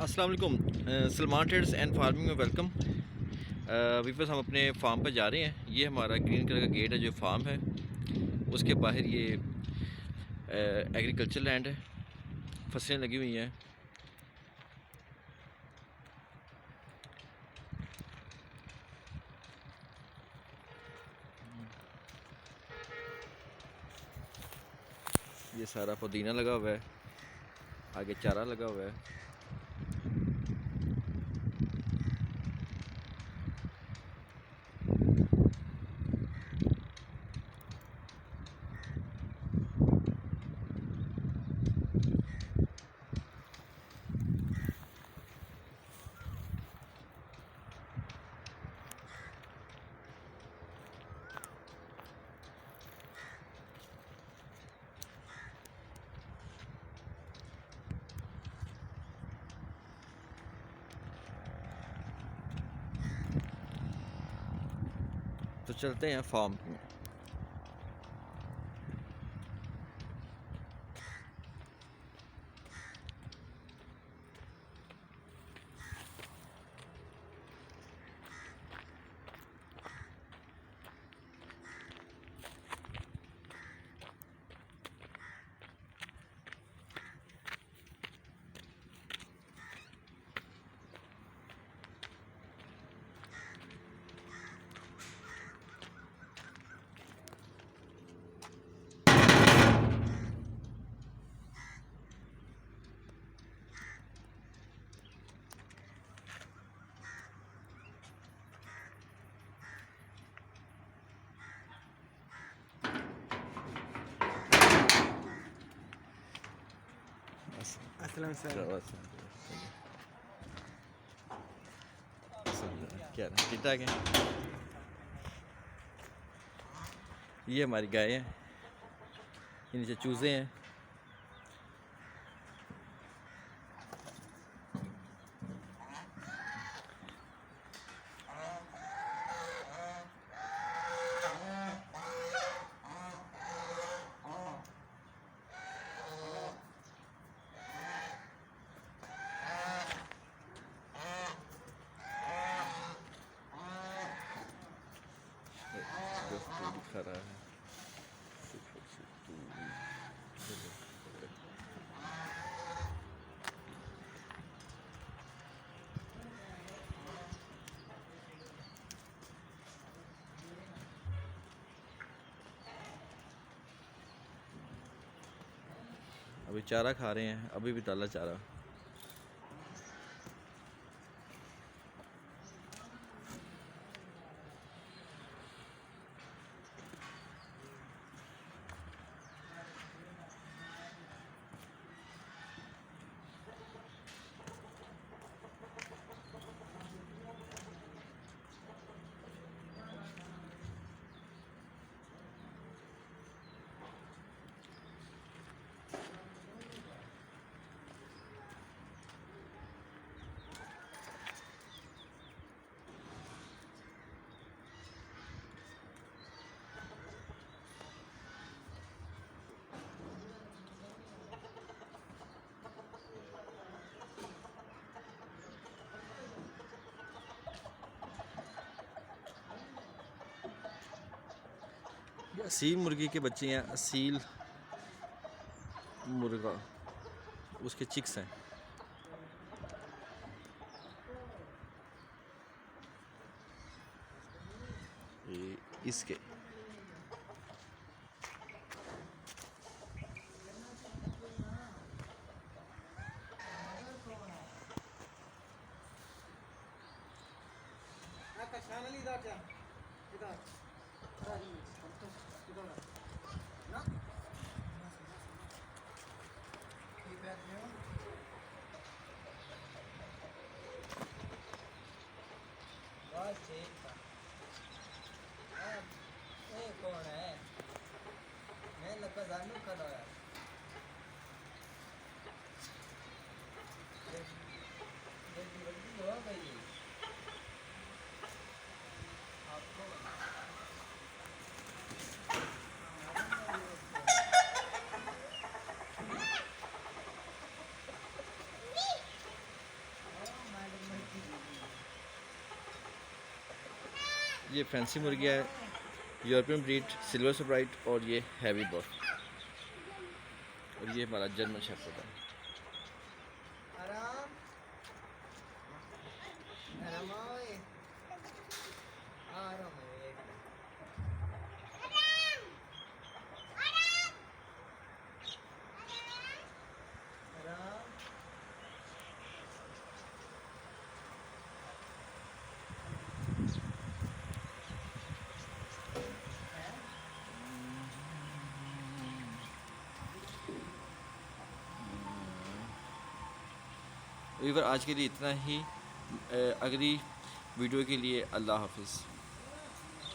अस्सलाम वालेकुम। Salman trades and farming में वेलकम। वीवर्स, हम अपने फार्म पर जा रहे हैं। ये हमारा ग्रीन कलर का गेट है जो फार्म है, उसके बाहर ये एग्रीकल्चर लैंड है, फसलें लगी हुई हैं। ये सारा पुदीना लगा हुआ है, आगे चारा लगा हुआ है। तो चलते हैं फार्म में। क्या ठीक ठाक है। ये हमारी गाय है, ये नीचे चूज़े हैं। दिखा रहा है। अभी चारा खा रहे हैं, अभी भी डाला चारा। असील मुर्गी के बच्चे हैं, असील मुर्गा, उसके चिक्स हैं। ये इसके कौन है? मैं लगा जानू खड़ा है। हो गई आपको ये फैंसी मुर्गिया है, यूरोपियन ब्रीड, सिल्वर स्प्राइट, और ये हैवी बफ, और ये हमारा जर्मन शेफर्ड है। आराम आराम ओए आराम ओए आराम वीवर आज के लिए इतना ही। अगली वीडियो के लिए अल्लाह हाफिज़।